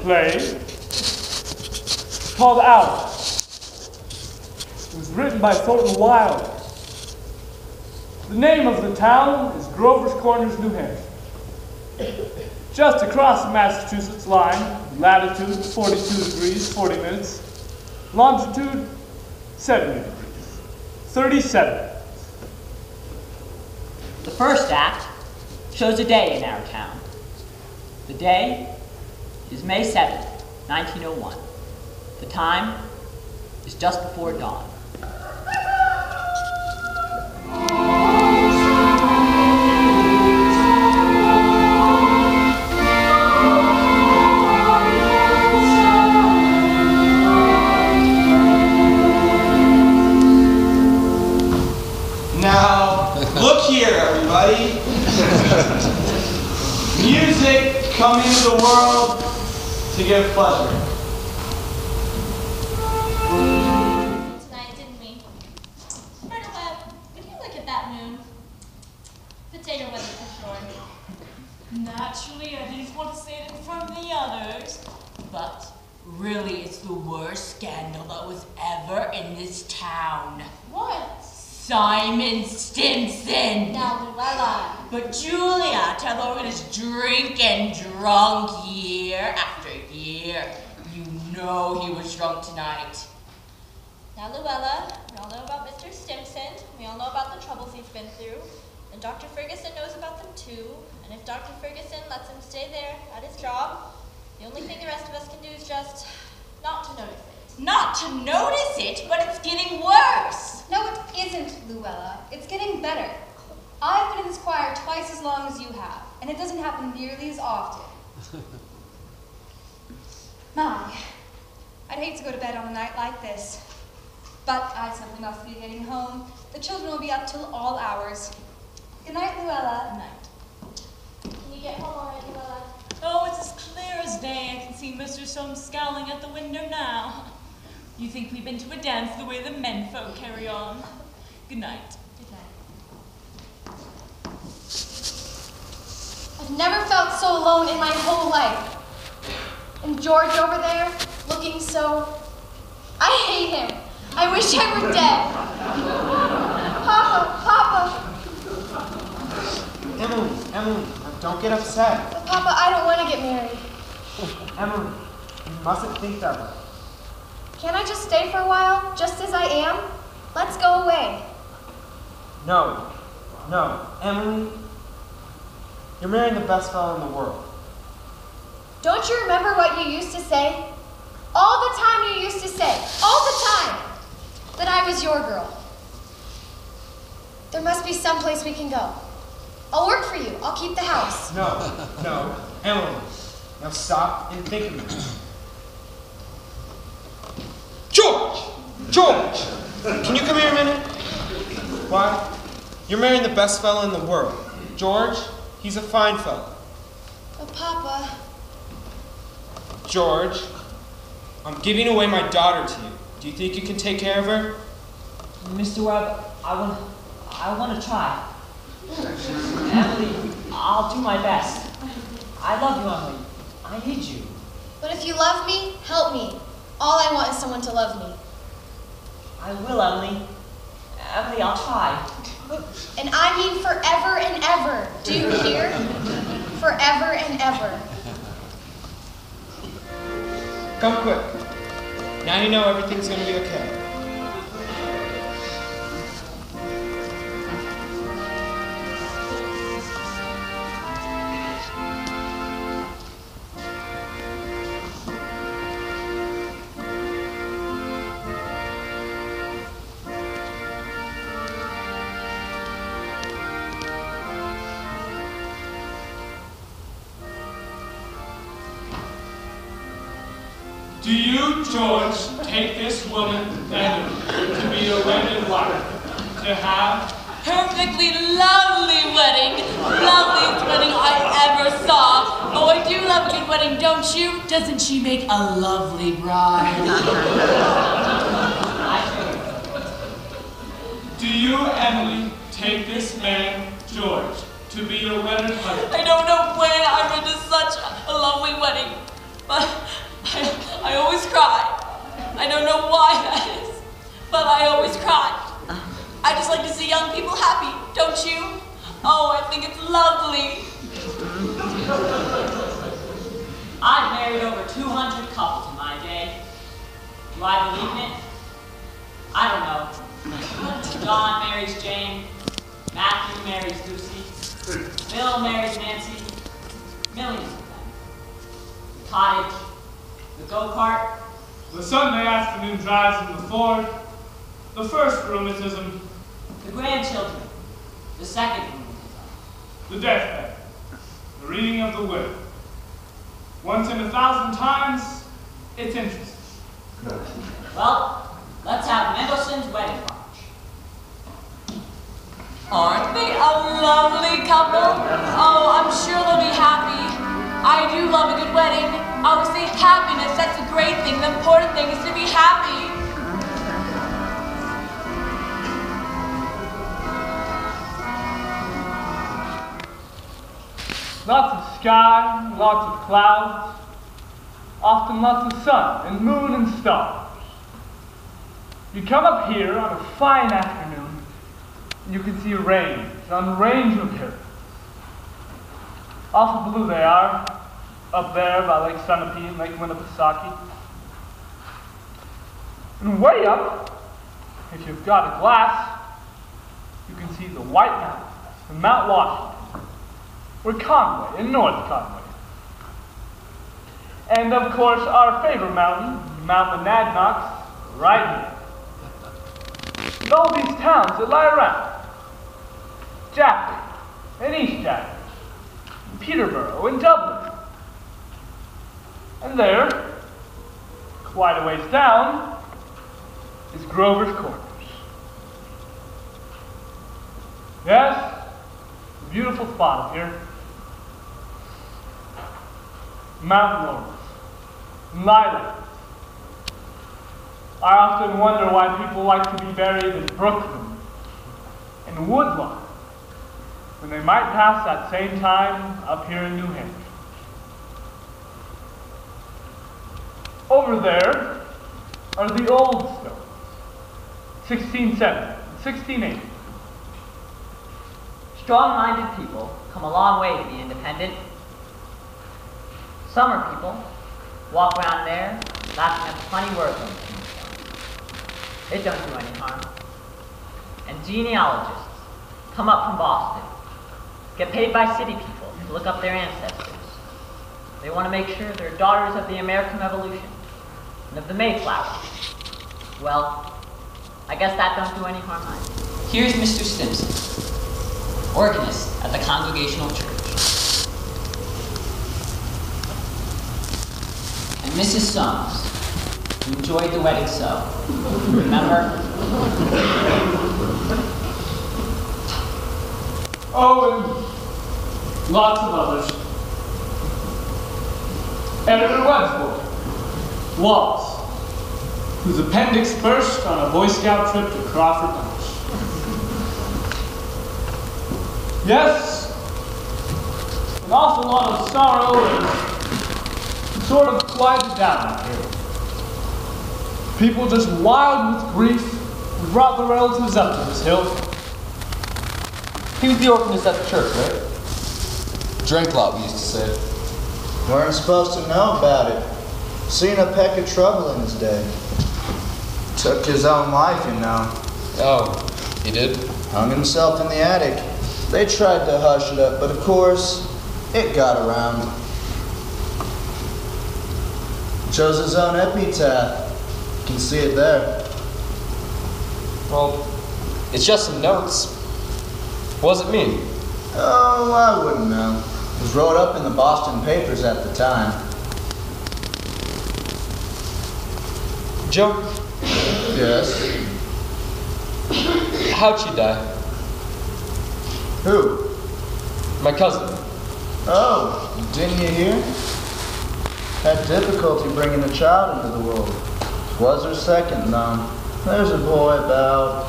play called Out. It was written by Thornton Wilder. The name of the town is Grover's Corners, New Hampshire. Just across the Massachusetts line, latitude 42 degrees, 40 minutes, longitude 70 degrees, 37. The first act shows a day in our town. The day is May 7th, 1901. The time is just before dawn. Now, look here, everybody. Music come into the world to give pleasure. Tonight, didn't we? Right away, would you look at that moon? Potato weather for sure. Naturally, I didn't want to say it in front of the others, but really, it's the worst scandal that was ever in this town. What? Simon Stimson. Now, Luella. But Julia, Taylor is drinking drunk year after year. You know he was drunk tonight. Now, Luella, we all know about Mr. Stimson. We all know about the troubles he's been through. And Dr. Ferguson knows about them too. And if Dr. Ferguson lets him stay there at his job, the only thing the rest of us can do is just not to notice it. Not to notice it, but it's getting worse. No, it isn't, Luella. It's getting better. I've been in this choir twice as long as you have, and it doesn't happen nearly as often. My, I'd hate to go to bed on a night like this. But I simply must be getting home. The children will be up till all hours. Good night, Luella. Good night. Can you get home already, Luella? Oh, it's as clear as day. I can see Mr. Soames scowling at the window now. You think we've been to a dance the way the men folk carry on. Good night. Good night. I've never felt so alone in my whole life. And George over there, looking so... I hate him. I wish I were dead. Papa. Emily, don't get upset. But Papa, I don't want to get married. Emily, you mustn't think that way. Can't I just stay for a while, just as I am? Let's go away. No, Emily, you're marrying the best fellow in the world. Don't you remember what you used to say? All the time you used to say, all the time, that I was your girl. There must be some place we can go. I'll work for you. I'll keep the house. No, Emily, now stop and think of me. George! Can you come here a minute? Why? You're marrying the best fellow in the world. George, he's a fine fellow. But Papa... George, I'm giving away my daughter to you. Do you think you can take care of her? Mr. Webb, I want to try. Emily, I'll do my best. I love you, Emily. I need you. But if you love me, help me. All I want is someone to love me. I will, Emily. Emily, I'll try. And I mean forever and ever. Do you hear? Forever and ever. Come quick. Now you know everything's going to be okay. Do you, George, take this woman, Emily, to be your wedded wife, to have Perfectly lovely wedding. Loveliest wedding I ever saw. Oh, I do love a good wedding, don't you? Doesn't she make a lovely bride? Do you, Emily, take this man, George, to be your wedded husband? I don't know when I went to such a lovely wedding. but I always cry. I don't know why that is, but I always cry. I just like to see young people happy, don't you? Oh, I think it's lovely. I've married over 200 couples in my day. Do I believe in it? I don't know. John marries Jane. Matthew marries Lucy. Bill marries Nancy. Millions of them. The cottage. The go-kart. The Sunday afternoon drives in the Ford. The first rheumatism. The grandchildren. The second rheumatism. The deathbed. The reading of the will. Once in 1,000 times, it's interesting. Well, let's have Mendelssohn's Wedding March. Aren't they a lovely couple? Oh, I'm sure they'll be happy. I do love a good wedding. I always say happiness, that's a great thing. The important thing is to be happy. Lots of sky, lots of clouds, often lots of sun and moon and stars. You come up here on a fine afternoon, and you can see range on range of hills. Awful blue they are, up there by Lake Sunapee and Lake Winnipesaukee. And way up, if you've got a glass, you can see the White Mountains and Mount Washington. We're Conway, in North Conway. And of course, our favorite mountain, Mount Monadnock's, right here. And all these towns that lie around. Jaffrey, and East Jaffrey, and Peterborough, and Dublin. And there, quite a ways down, is Grover's Corners. Yes, a beautiful spot here. Mountain laurels, and lilacs. I often wonder why people like to be buried in Brooklyn and Woodlawn when they might pass that same time up here in New Hampshire. Over there are the old stones, 1670, 1680. Strong-minded people come a long way to be independent. Summer people walk around there laughing at the funny words on the tombstone. It don't do any harm. And genealogists come up from Boston, get paid by city people to look up their ancestors. They want to make sure they're daughters of the American Revolution and of the Mayflower. Well, I guess that don't do any harm either. Here's Mr. Stimson, organist at the Congregational Church. And Mrs. Soames, who enjoyed the wedding so. Remember? Oh, and lots of others. Editor Webster, Wallace, whose appendix burst on a Boy Scout trip to Crawford Marsh. Yes, an awful lot of sorrow and sort of quieted down out here. People just wild with grief and brought their relatives up to this hill. He was the organist at the church, right? Drink a lot, we used to say. Weren't supposed to know about it. Seen a peck of trouble in his day. Took his own life, you know. Oh, he did? Hung himself in the attic. They tried to hush it up, but of course, it got around. Chose his own epitaph. You can see it there. Well, it's just some notes. What does it mean? Oh, I wouldn't know. It was wrote up in the Boston papers at the time. Joe? Yes? How'd she die? Who? My cousin. Oh, didn't you hear? Had difficulty bringing a child into the world. Was her second, though. There's a boy about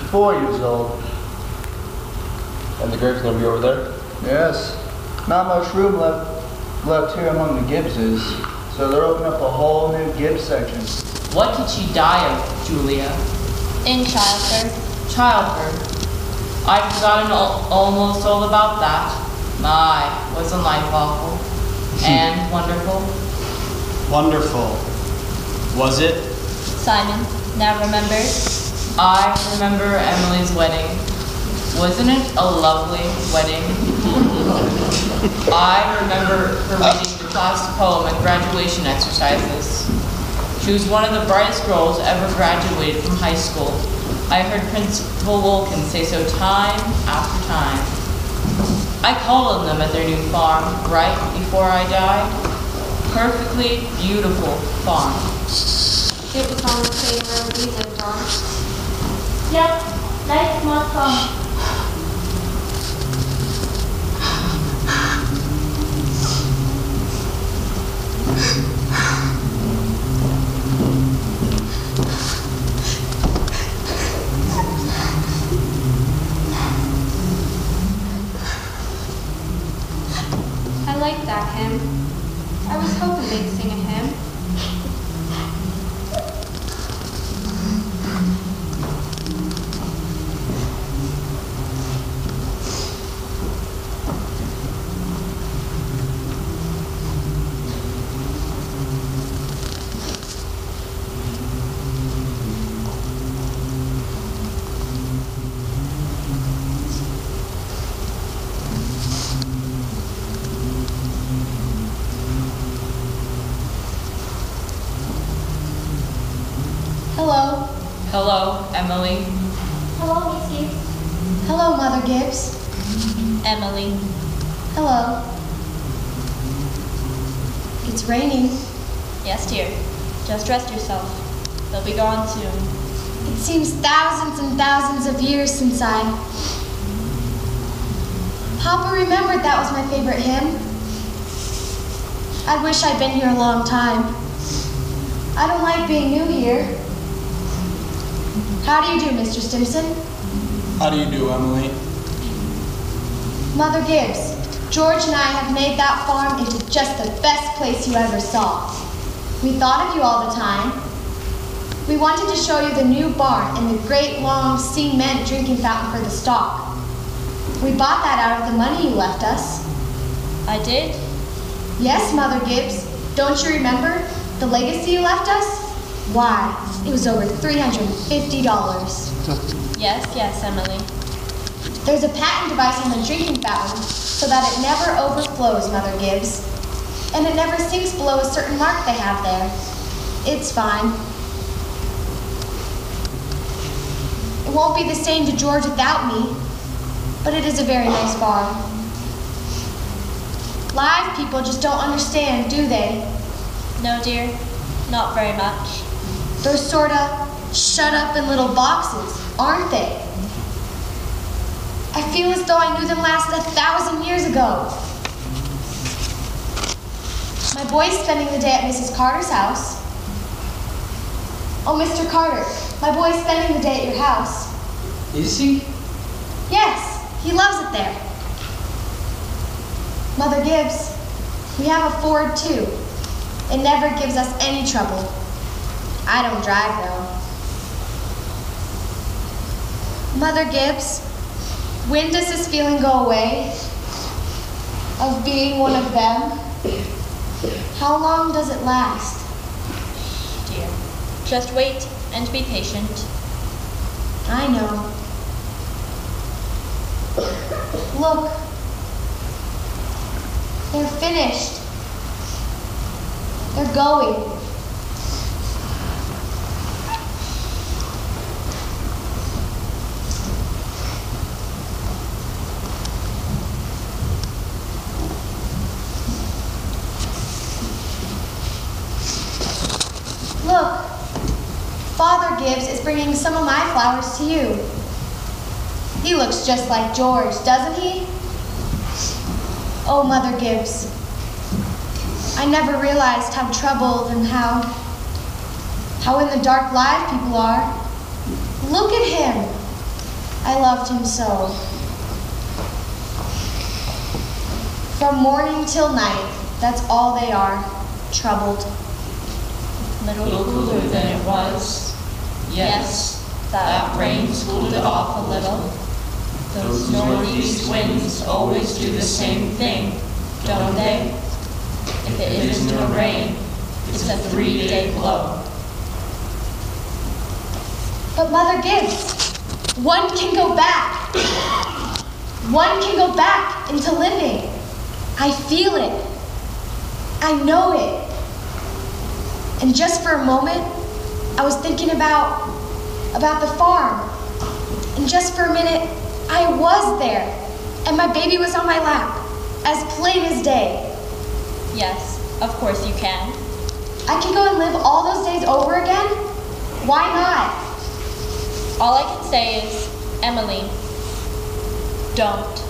4 years old. And the grave's gonna be over there? Yes. Not much room left. left here among the Gibbses, so they're opening up a whole new Gibbs section. What did she die of, Julia? In childbirth. Childbirth. I'd forgotten almost all about that. My, wasn't life awful? And wonderful? Wonderful. Was it? Simon, now remember? I remember Emily's wedding. Wasn't it a lovely wedding? I remember her reading the class poem at graduation exercises. She was one of the brightest girls ever graduated from high school. I heard Principal Wilkins say so time after time. I called on them at their new farm right before I died. Perfectly beautiful farm. It was on the same road we lived on. Yep, nice small farm. I like that hymn. I was hoping they'd sing a hymn. Hello. Hello, Emily. Hello, Miss Gibbs. Hello, Mother Gibbs. Emily. Hello. It's raining. Yes, dear. Just rest yourself. They'll be gone soon. It seems thousands and thousands of years since Papa remembered that was my favorite hymn. I wish I'd been here a long time. I don't like being new here. How do you do, Mr. Stimson? How do you do, Emily? Mother Gibbs, George and I have made that farm into just the best place you ever saw. We thought of you all the time. We wanted to show you the new barn and the great long cement drinking fountain for the stock. We bought that out of the money you left us. I did? Yes, Mother Gibbs. Don't you remember the legacy you left us? Why, it was over $350. Yes, Emily. There's a patent device on the drinking fountain so that it never overflows, Mother Gibbs. And it never sinks below a certain mark they have there. It's fine. It won't be the same to George without me, but it is a very nice barn. Live people just don't understand, do they? No, dear. Not very much. They're sort of shut up in little boxes, aren't they? I feel as though I knew them last 1,000 years ago. My boy's spending the day at Mrs. Carter's house. Oh, Mr. Carter, my boy's spending the day at your house. Is he? Yes, he loves it there. Mother Gibbs, we have a Ford too. It never gives us any trouble. I don't drive though. Mother Gibbs, when does this feeling go away? Of being one of them? How long does it last? Dear, just wait and be patient. I know. Look. They're finished. They're going. Look, Father Gibbs is bringing some of my flowers to you. He looks just like George, doesn't he? Oh, Mother Gibbs, I never realized how troubled and how in the dark live people are. Look at him. I loved him so. From morning till night, That's all they are, troubled. Little cooler than it was. Yes, that rain's cooled it off a little. Those northeast winds always do the same thing, don't they? If it isn't a rain, it's a 3-day blow. But Mother Gibbs, one can go back. One can go back into living. I feel it. I know it. And just for a moment, I was thinking about the farm. And just for a minute, I was there. And my baby was on my lap, as plain as day. Yes, of course you can. I can go and live all those days over again? Why not? All I can say is, Emily, don't.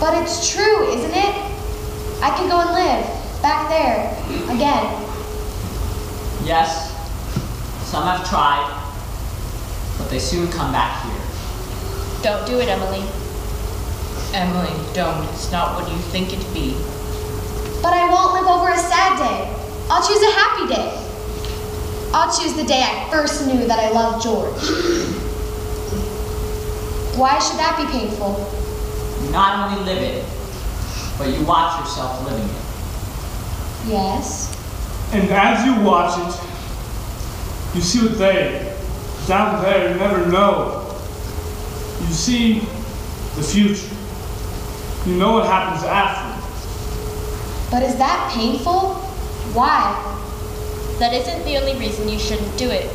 But it's true, isn't it? I can go and live back there again. Yes, some have tried, but they soon come back here. Don't do it, Emily. Emily, don't. It's not what you think it'd be. But I won't live over a sad day. I'll choose a happy day. I'll choose the day I first knew that I loved George. Why should that be painful? You not only live it, but you watch yourself living it. Yes. And as you watch it, you see what they, down there, you never know. You see the future. You know what happens after. But is that painful? Why? That isn't the only reason you shouldn't do it.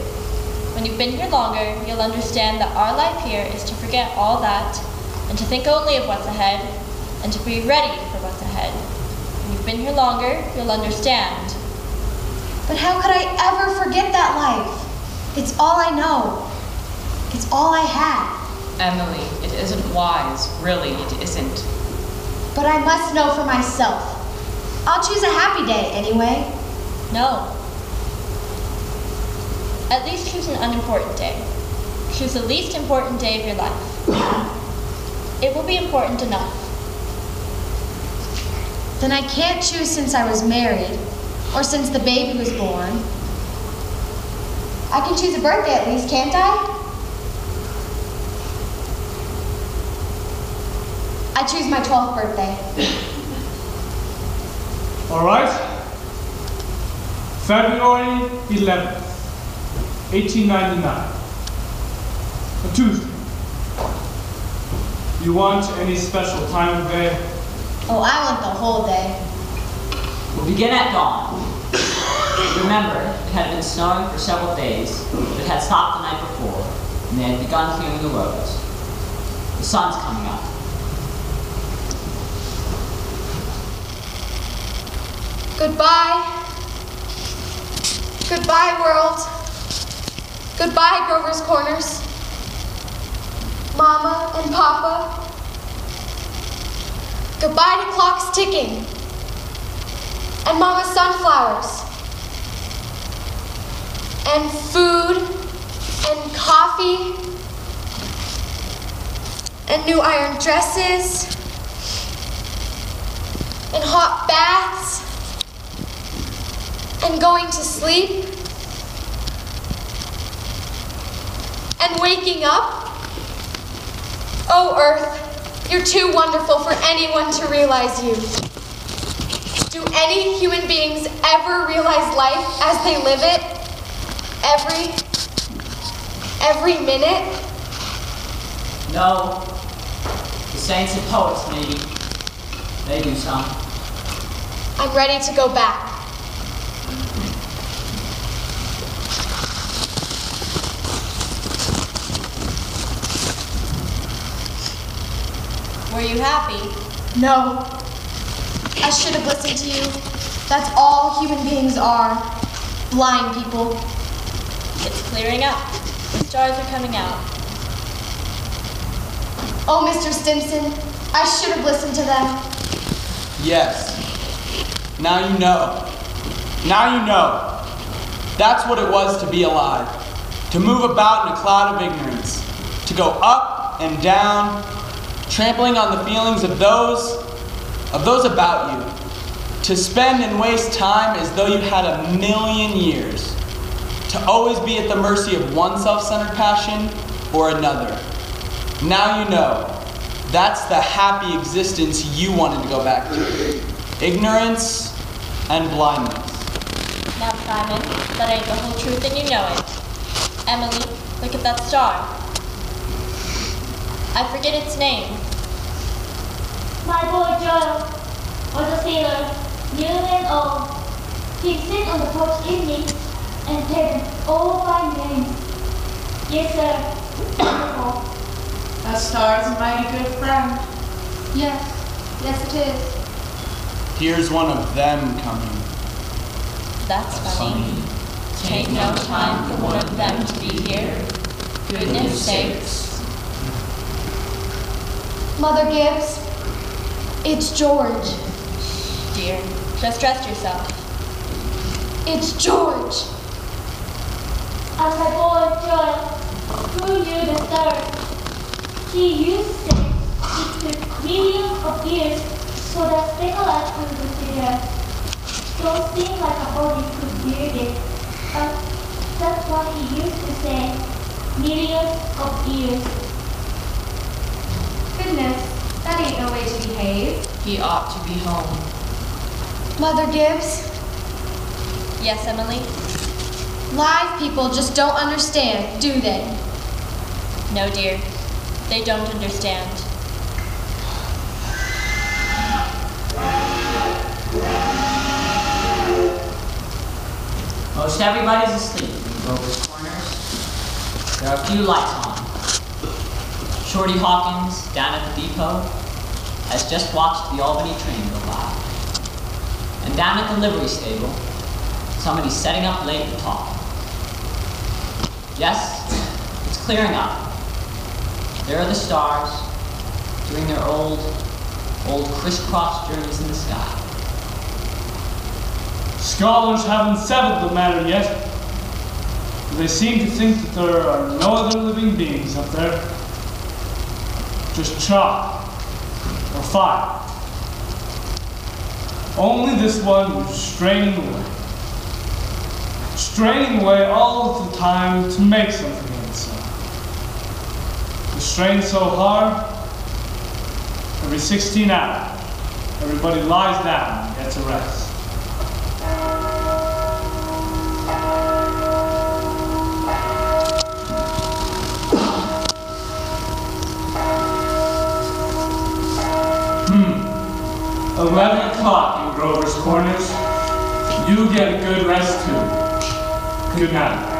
When you've been here longer, you'll understand that our life here is to forget all that and to think only of what's ahead and to be ready for what's ahead. When you've been here longer, you'll understand. But how could I ever forget that life? It's all I know. It's all I had. Emily, it isn't wise. Really, it isn't. But I must know for myself. I'll choose a happy day anyway. No. At least choose an unimportant day. Choose the least important day of your life. It will be important enough. Then I can't choose since I was married, or since the baby was born. I can choose a birthday at least, can't I? I choose my 12th birthday. All right? February 11th, 1899. A Tuesday. You want any special time of day? Oh, I want the whole day. We'll begin at dawn. Remember, it had been snowing for several days, but it had stopped the night before, and they had begun clearing the roads. The sun's coming up. Goodbye. Goodbye, world. Goodbye, Grover's Corners. Mama and Papa. Goodbye to clocks ticking. And Mama's sunflowers. And food. And coffee. And new iron dresses. And hot baths. And going to sleep. And waking up. Oh, Earth, you're too wonderful for anyone to realize you. Do any human beings ever realize life as they live it? Every minute? No. The saints and poets, maybe. They do some. I'm ready to go back. Were you happy? No. I should have listened to you. That's all human beings are. Blind people. It's clearing up. The stars are coming out. Oh, Mr. Stimson, I should have listened to them. Yes. Now you know. Now you know. That's what it was to be alive. To move about in a cloud of ignorance. To go up and down, trampling on the feelings of those of those about you, to spend and waste time as though you had 1,000,000 years, to always be at the mercy of one self-centered passion or another. Now you know, that's the happy existence you wanted to go back to. Ignorance and blindness. Now, Simon, that ain't the whole truth and you know it. Emily, look at that star. I forget its name. My boy Joe was a sailor, new and old. He'd sit on the porch evening and take all fine names. Yes, sir. Wonderful. That star is a mighty good friend. Yes, yes it is. Here's one of them coming. That's funny. Take no time for one of them to be here. Goodness sakes. Mother Gibbs, it's George. Dear, just rest yourself. It's George. And my boy Joe, who knew the stars? He used to say it took millions of years so that speculations could be figured. Don't seem like a body could build it, but that's what he used to say, millions of years. Goodness, that ain't no way to behave. He ought to be home. Mother Gibbs, Yes, Emily? live people just don't understand, do they? No, dear. They don't understand. Most everybody's asleep in Grover's Corners. There are a few lights on. Shorty Hawkins, down at the depot, has just watched the Albany train go by. And down at the livery stable, somebody's setting up late and talking. Yes, it's clearing up. There are the stars, doing their old crisscross journeys in the sky. Scholars haven't settled the matter yet. They seem to think that there are no other living beings up there. Just chalk or fire. Only this one who's straining away. Straining away all of the time to make something of itself. The strain so hard, every 16 hours, everybody lies down and gets a rest. 11 o'clock in Grover's Corners. You get a good rest too. Good night.